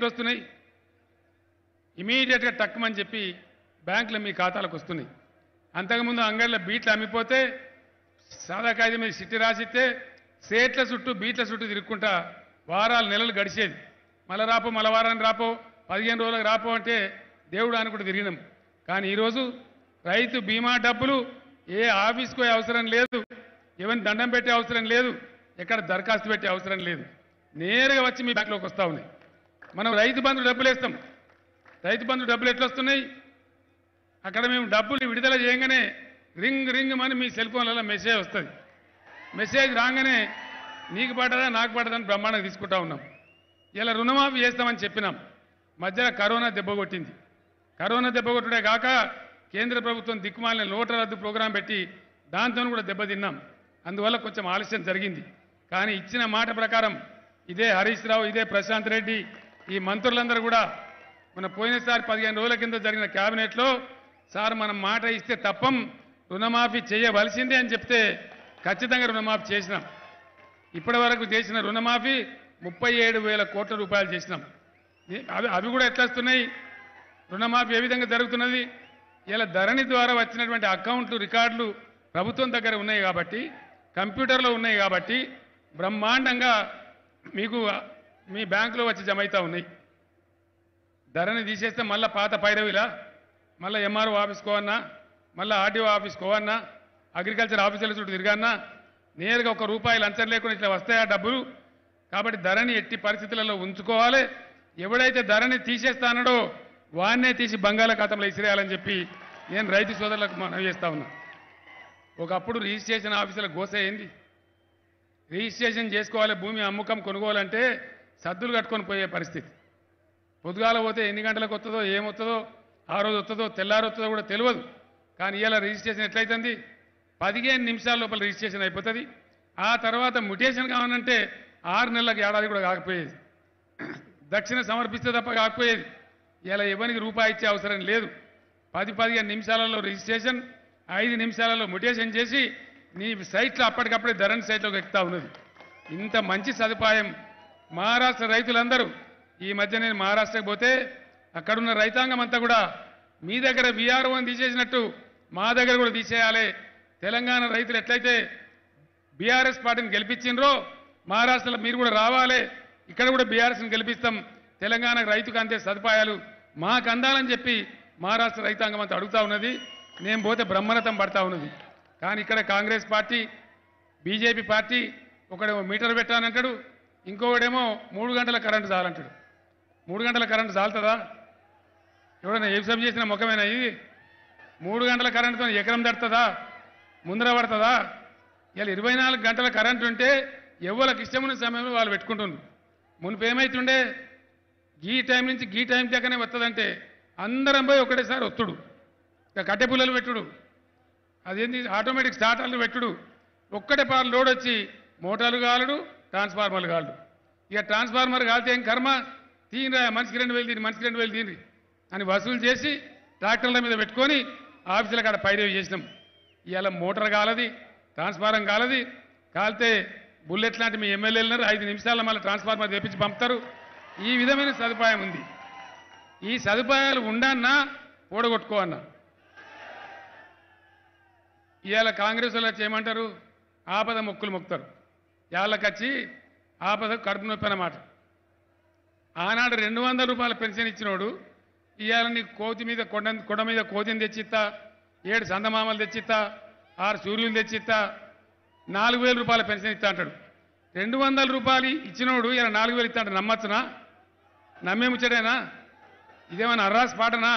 ఎట్లా వస్తున్నాయి? ఇమీడియట్గా టక్కుమని చెప్పి బ్యాంకులో మీ ఖాతాలకు వస్తున్నాయి. అంతకుముందు అంగడిలో బీట్లు అమ్మిపోతే సాదా కాగితం మీద సిట్టి రాసిస్తే సేట్ల చుట్టూ బీట్ల చుట్టూ తిరుక్కుంటా వారాలు నెలలు గడిచేది. మళ్ళా రాపో మళ్ళా వారానికి రాపో 15 రోజులకు రాపో అంటే దేవుడు అనుకుంటూ తిరిగినాం. కానీ ఈరోజు రైతు బీమా డబ్బులు ఏ ఆఫీస్కి పోయే అవసరం లేదు, ఎవరిని దండం పెట్టే అవసరం లేదు, ఎక్కడ దరఖాస్తు పెట్టే అవసరం లేదు, నేరుగా వచ్చి మీ బ్యాంకులోకి వస్తూ ఉన్నాయి. మనం రైతు బంధు డబ్బులు వేస్తాం. రైతు బంధు డబ్బులు ఎట్లా వస్తున్నాయి? అక్కడ మేము డబ్బులు విడుదల చేయగానే రింగ్ రింగ్ అని మీ సెల్ ఫోన్లలో మెసేజ్ వస్తుంది. మెసేజ్ రాగానే నీకు పడ్డదా నాకు పడ్డదని బ్రహ్మాండంగా తీసుకుంటా ఉన్నాం. ఇలా రుణమాఫీ చేస్తామని చెప్పినాం. మధ్యలో కరోనా దెబ్బ కొట్టింది. కరోనా దెబ్బ కొట్టుడే కాక కేంద్ర ప్రభుత్వం దిక్కుమాలిన నోట్ల రద్దు ప్రోగ్రాం పెట్టి దాంతో కూడా దెబ్బతిన్నాం. అందువల్ల కొంచెం ఆలస్యం జరిగింది. కానీ ఇచ్చిన మాట ప్రకారం ఇదే హరీష్ రావు, ఇదే ప్రశాంత్ రెడ్డి, ఈ మంత్రులందరూ కూడా మన పోయినసారి 15 రోజుల కింద జరిగిన క్యాబినెట్లో సార్ మనం మాట ఇస్తే తప్పం, రుణమాఫీ చేయవలసిందే అని చెప్తే ఖచ్చితంగా రుణమాఫీ చేసినాం. ఇప్పటి వరకు చేసిన రుణమాఫీ 37,000 కోట్ల రూపాయలు చేసినాం. అవి కూడా ఎట్లా వస్తున్నాయి? రుణమాఫీ ఏ విధంగా జరుగుతున్నది? ఇలా ధరణి ద్వారా వచ్చినటువంటి అకౌంట్లు రికార్డులు ప్రభుత్వం దగ్గర ఉన్నాయి కాబట్టి, కంప్యూటర్లో ఉన్నాయి కాబట్టి బ్రహ్మాండంగా మీకు మీ బ్యాంకులో వచ్చి జమ అవుతూ ఉన్నాయి. ధరణి తీసేస్తే మళ్ళీ పాత పైరవిలా, మళ్ళీ ఎంఆర్ఓ ఆఫీస్కోవన్నా, మళ్ళీ ఆర్డీఓ ఆఫీస్కోవన్నా, అగ్రికల్చర్ ఆఫీసర్ల చుట్టూ తిరగన్నా, నేరుగా ₹1 లంచం లేకుండా ఇట్లా వస్తాయా డబ్బులు? కాబట్టి ధరణి ఎట్టి పరిస్థితులలో ఉంచుకోవాలి. ఎవడైతే ధరణి తీసేస్తానడో వాన్నే తీసి బంగాళాఖాతంలో ఇసిరేయాలని చెప్పి నేను రైతు సోదరులకు మనవి చేస్తా ఉన్నా. ఒకప్పుడు రిజిస్ట్రేషన్ ఆఫీసుల గోస ఏంది? రిజిస్ట్రేషన్ చేసుకోవాలి, భూమి అమ్మకం కొనుగోలంటే సద్దులు కట్టుకొని పోయే పరిస్థితి. పొద్దుగాల పోతే ఎన్ని గంటలకు వస్తుందో, ఏమొస్తుందో, ఆ రోజు వస్తుందో తెల్లారి వస్తుందో కూడా తెలియదు. కానీ ఇవాళ రిజిస్ట్రేషన్ ఎట్లయితుంది? 15 నిమిషాల లోపల రిజిస్ట్రేషన్ అయిపోతుంది. ఆ తర్వాత మ్యుటేషన్ కావాలంటే 6 నెలలకు ఏడాది కూడా కాకపోయేది. దక్షిణ సమర్పిస్తే తప్ప కాకపోయేది. ఇలా ఎవరికి రూపాయి ఇచ్చే అవసరం లేదు. 10-15 నిమిషాలలో రిజిస్ట్రేషన్, 5 నిమిషాలలో మ్యుటేషన్ చేసి నీ సైట్లో అప్పటికప్పుడే ధరణి సైట్లోకి ఎక్కుతా ఉన్నది. ఇంత మంచి సదుపాయం మహారాష్ట్ర రైతులందరూ, ఈ మధ్య నేను మహారాష్ట్రకి పోతే అక్కడున్న రైతాంగం అంతా కూడా మీ దగ్గర వీఆర్ఓని తీసేసినట్టు మా దగ్గర కూడా తీసేయాలి. తెలంగాణ రైతులు ఎట్లయితే బీఆర్ఎస్ పార్టీని గెలిపించిండ్రో మహారాష్ట్రలో మీరు కూడా రావాలి, ఇక్కడ కూడా బీఆర్ఎస్ని గెలిపిస్తాం, తెలంగాణ రైతుకు అంతే సదుపాయాలు మాకు అందాలని చెప్పి మహారాష్ట్ర రైతాంగం అంతా అడుగుతా ఉన్నది. నేను పోతే బ్రహ్మరథం పడతా ఉన్నది. కానీ ఇక్కడ కాంగ్రెస్ పార్టీ, బీజేపీ పార్టీ ఒకడేమో మీటర్ పెట్టానంటాడు, ఇంకొకడేమో 3 గంటల కరెంటు చాలంటాడు. 3 గంటల కరెంటు చాలుతుందా? ఎవడన్నా ఏం చేసిన ముఖమేనా ఇది? 3 గంటల కరెంటుతో ఎకరం దడుతుందా? ముందర పడుతుందా? ఇలా 24 గంటల కరెంటు ఉంటే ఎవరికి ఇష్టమైన సమయంలో వాళ్ళు పెట్టుకుంటున్నారు. మునుపు ఏమైతుండే, ఈ టైం నుంచి ఈ టైం దాకానే వస్తుందంటే అందరం పోయి ఒకటేసారి వస్తుడు, ఇక కట్టె పుల్లలు పెట్టుడు, అదేంటి ఆటోమేటిక్ స్టార్టర్లు పెట్టుడు, ఒక్కటే పాలు లోడ్ వచ్చి మోటార్లు కాలడు, ట్రాన్స్ఫార్మర్లు కాలడు. ఇక ట్రాన్స్ఫార్మర్ కాలితే ఏం కర్మ, తీనరా మనిషికి 2,000 తీని, మనిషికి 2,000 తీని అని వసూలు చేసి ట్రాక్టర్ల మీద పెట్టుకొని ఆఫీసుల కాడ పైరేవి చేసినాం. ఇవాళ మోటార్ కాలది, ట్రాన్స్ఫార్మర్ కాలది, కాలితే బుల్లెట్ లాంటి మీ ఎమ్మెల్యేలున్నారు 5 నిమిషాల్లో మళ్ళీ ట్రాన్స్ఫార్మర్ తెప్పించి పంపుతారు. ఈ విధమైన సదుపాయం ఉంది. ఈ సదుపాయాలు ఉండన్నా ఓడగొట్టుకోవన్నా. ఇవాళ కాంగ్రెస్ వాళ్ళు వచ్చి ఏమంటారు, ఆపద మొక్కులు మొక్కుతారు. వాళ్ళకచ్చి ఆపద కడుపు నొప్పి అన్నమాట. ఆనాడు ₹200 పెన్షన్ ఇచ్చినోడు ఇవాళ నీకు కోతి మీద కొండ మీద కోతిని తెచ్చిస్తా, 7 సందమామలు తెచ్చిస్తా, 6 సూర్యులు తెచ్చిస్తా, ₹4,000 పెన్షన్ ఇస్తా అంటాడు. ₹200 ఇచ్చినోడు ఇలా 4,000 ఇస్తా అంటే నమ్మచ్చునా? నమ్మే ముచ్చటేనా? ఇదేమన్నా అర్రాస్ పాటనా?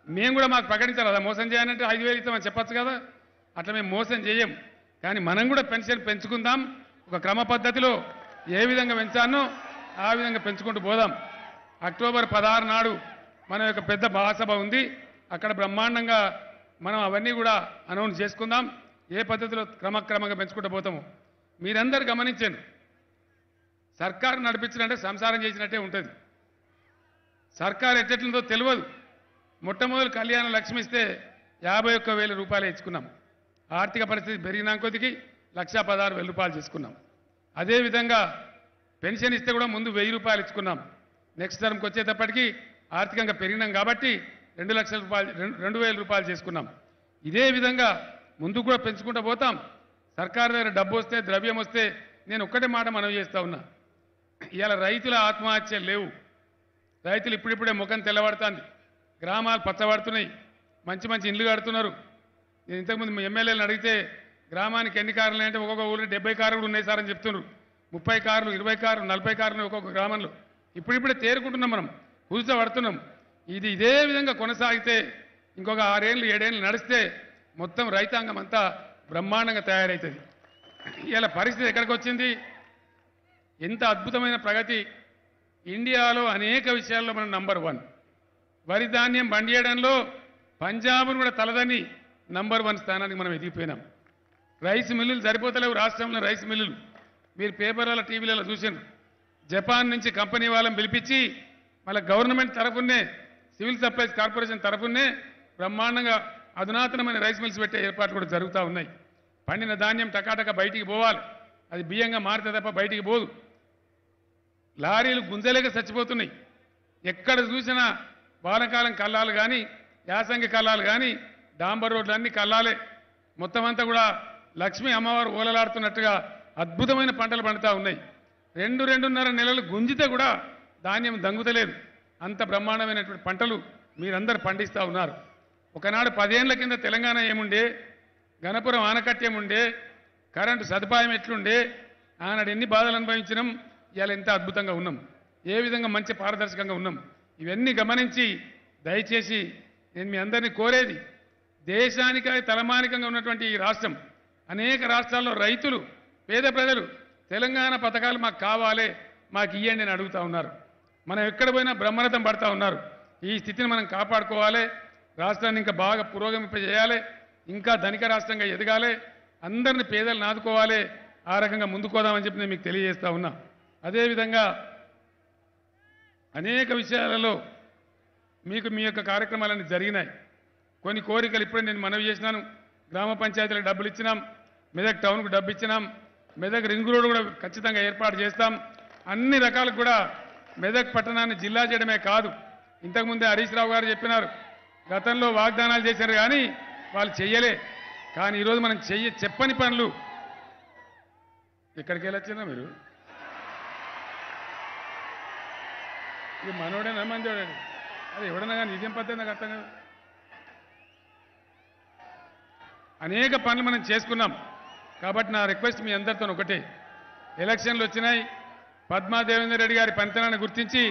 మేము కూడా మాకు ప్రకటించాలి కదా, మోసం చేయాలంటే 5,000 ఇస్తామని చెప్పచ్చు కదా. అట్లా మేము మోసం చేయం. కానీ మనం కూడా పెన్షన్ పెంచుకుందాం, ఒక క్రమ పద్ధతిలో ఏ విధంగా పెంచానో ఆ విధంగా పెంచుకుంటూ పోదాం. అక్టోబర్ 16 నాడు మన యొక్క పెద్ద మహాసభ ఉంది. అక్కడ బ్రహ్మాండంగా మనం అవన్నీ కూడా అనౌన్స్ చేసుకుందాం, ఏ పద్ధతిలో క్రమక్రమంగా పెంచుకుంటూ పోతాము. మీరందరూ గమనించండి, సర్కారు నడిపించినంటే సంసారం చేసినట్టే ఉంటుంది. సర్కారు ఎట్లెట్లుందో తెలియదు. మొట్టమొదటి కళ్యాణ లక్ష్మి ఇస్తే ₹51,000 ఇచ్చుకున్నాం. ఆర్థిక పరిస్థితి పెరిగిన కొద్దికి ₹1,16,000 చేసుకున్నాం. అదేవిధంగా పెన్షన్ ఇస్తే కూడా ముందు ₹1,000 ఇచ్చుకున్నాం. నెక్స్ట్ టర్మ్కి వచ్చేటప్పటికి ఆర్థికంగా పెరిగినాం కాబట్టి 2 లక్షల రూపాయలు 2,000 రూపాయలు చేసుకున్నాం. ఇదే విధంగా ముందుకు కూడా పెంచుకుంటూ పోతాం. సర్కారు దగ్గర డబ్బు వస్తే ద్రవ్యం వస్తే నేను ఒక్కటే మాట మనవి చేస్తా ఉన్నా, ఇవాళ రైతుల ఆత్మహత్యలు లేవు. రైతులు ఇప్పుడిప్పుడే ముఖం తెల్లబడుతుంది, గ్రామాలు పచ్చబడుతున్నాయి, మంచి మంచి ఇండ్లు కడుతున్నారు. నేను ఇంతకుముందు ఎమ్మెల్యేలను అడిగితే గ్రామానికి ఎన్ని కార్లు ఉన్నాయంటే ఒక్కొక్క ఊళ్ళో 70 కార్లు కూడా ఉన్నాయి సార్ అని చెప్తున్నారు. 30 కార్లు, 20 కార్లు, 40 కార్లు ఒక్కొక్క గ్రామంలో. ఇప్పుడిప్పుడే తేరుకుంటున్నాం, మనం పడుతున్నాం. ఇదే విధంగా కొనసాగితే ఇంకొక 6 ఏళ్ళు 7 ఏళ్ళు నడిస్తే మొత్తం రైతాంగం అంతా బ్రహ్మాండంగా తయారవుతుంది. ఇలా పరిస్థితి ఎక్కడికి వచ్చింది? ఎంత అద్భుతమైన ప్రగతి! ఇండియాలో అనేక విషయాల్లో మనం నంబర్ 1. వరి ధాన్యం పండియడంలో పంజాబ్ను కూడా తలదని నంబర్ 1 స్థానానికి మనం ఎదిగిపోయినాం. రైస్ మిల్లులు సరిపోతలేవు రాష్ట్రంలో. రైస్ మిల్లులు మీరు పేపర్లలో టీవీలలో చూసారు. జపాన్ నుంచి కంపెనీ వాళ్ళని పిలిపించి మళ్ళీ గవర్నమెంట్ తరఫునే సివిల్ సప్లైస్ కార్పొరేషన్ తరఫునే బ్రహ్మాండంగా అధునాతనమైన రైస్ మిల్స్ పెట్టే ఏర్పాట్లు కూడా జరుగుతూ ఉన్నాయి. పండిన ధాన్యం టకాటక బయటికి పోవాలి, అది బియ్యంగా మారితే తప్ప బయటికి పోదు. లారీలు గుంజలేక చచ్చిపోతున్నాయి. ఎక్కడ చూసినా వానకాలం కల్లాలు కానీ యాసంగి కల్లాలు కానీ డాంబర్ రోడ్లు అన్ని కల్లాలే. మొత్తం అంతా కూడా లక్ష్మీ అమ్మవారు ఓలలాడుతున్నట్టుగా అద్భుతమైన పంటలు పండుతూ ఉన్నాయి. 2-2.5 నెలలు గుంజితే కూడా ధాన్యం దంగుతలేదు. అంత బ్రహ్మాండమైనటువంటి పంటలు మీరందరూ పండిస్తూ ఉన్నారు. ఒకనాడు 10 ఏళ్ల కింద తెలంగాణ ఏముండే, గణపురం ఆనకట్ట ఏముండే, కరెంటు సదుపాయం ఎట్లుండే, ఆనాడు ఎన్ని బాధలు అనుభవించినాం, ఇవాళ ఎంత అద్భుతంగా ఉన్నాం, ఏ విధంగా మంచి పారదర్శకంగా ఉన్నాం. ఇవన్నీ గమనించి దయచేసి నేను మీ అందరినీ కోరేది, దేశానికి తలమానికంగా ఉన్నటువంటి ఈ రాష్ట్రం, అనేక రాష్ట్రాల్లో రైతులు, పేద ప్రజలు తెలంగాణ పథకాలు మాకు కావాలి, మాకు ఇవ్వండి అని అడుగుతూ ఉన్నారు. మనం ఎక్కడ పోయినా బ్రహ్మరథం పడతా ఉన్నారు. ఈ స్థితిని మనం కాపాడుకోవాలి, రాష్ట్రాన్ని ఇంకా బాగా పురోగమింపజేయాలి, ఇంకా ధనిక రాష్ట్రంగా ఎదగాలి, అందరిని పేదలను ఆదుకోవాలి, ఆ రకంగా ముందుకోదామని చెప్పి నేను మీకు తెలియజేస్తా ఉన్నా. అదేవిధంగా అనేక విషయాలలో మీకు మీ యొక్క కార్యక్రమాలన్నీ జరిగినాయి. కొన్ని కోరికలు ఇప్పుడే నేను మనవి చేసినాను. గ్రామ పంచాయతీలకు డబ్బులు ఇచ్చినాం, మెదక్ టౌన్కు డబ్బు ఇచ్చినాం, మెదక్ రింగ్ రోడ్ కూడా ఖచ్చితంగా ఏర్పాటు చేస్తాం. అన్ని రకాలకు కూడా మెదక్ పట్టణాన్ని జిల్లా చేయడమే కాదు, ఇంతకుముందే హరీష్ రావు గారు చెప్పినారు, గతంలో వాగ్దానాలు చేశారు కానీ వాళ్ళు చెయ్యలే. కానీ ఈరోజు మనం చెప్పని పనులు. ఎక్కడికి వెళ్ళొచ్చినా మీరు? ఇది మనోడేనా మంది వాడాడు? అది ఎవడన్నా కానీ ఇదేం పద్ధతి నాకు అర్థం కాదు. అనేక పనులు మనం చేసుకున్నాం. కాబట్టి నా రిక్వెస్ట్ మీ అందరితో ఒకటే, ఎలక్షన్లు వచ్చినాయి, పద్మా దేవేందర్ రెడ్డి గారి పనితనాన్ని గుర్తించి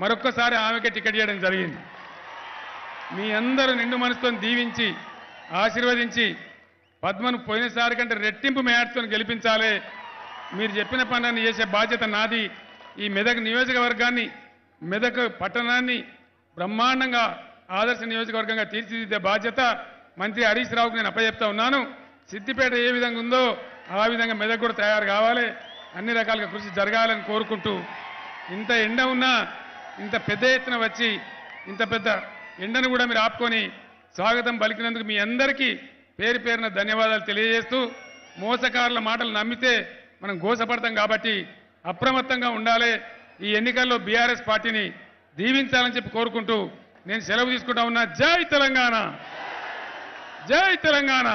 మరొక్కసారి ఆమెకే టికెట్ ఇవ్వడం జరిగింది. మీ అందరూ నిండు మనసుతో దీవించి ఆశీర్వదించి పద్మను పోయినసారి కంటే రెట్టింపు మేయర్తో గెలిపించాలి. మీరు చెప్పిన పనులను చేసే బాధ్యత నాది. ఈ మెదక్ నియోజకవర్గాన్ని, మెదక్ పట్టణాన్ని బ్రహ్మాండంగా ఆదర్శ నియోజకవర్గంగా తీర్చిదిద్దే బాధ్యత మంత్రి హరీష్ రావుకు నేను అప్పచెప్తా ఉన్నాను. సిద్దిపేట ఏ విధంగా ఉందో ఆ విధంగా మెదక్ కూడా తయారు కావాలి, అన్ని రకాలుగా కృషి జరగాలని కోరుకుంటూ, ఇంత ఎండ ఉన్నా ఇంత పెద్ద ఎత్తున వచ్చి ఇంత పెద్ద ఎండను కూడా మీరు ఆపుకొని స్వాగతం పలికినందుకు మీ అందరికీ పేరు పేరున ధన్యవాదాలు తెలియజేస్తూ, మోసకారుల మాటలు నమ్మితే మనం గోసపడతాం కాబట్టి అప్రమత్తంగా ఉండాలి. ఈ ఎన్నికల్లో బీఆర్ఎస్ పార్టీని దీవించాలని చెప్పి కోరుకుంటూ నేను సెలవు తీసుకుంటా ఉన్నా. జై తెలంగాణ, జై తెలంగాణ.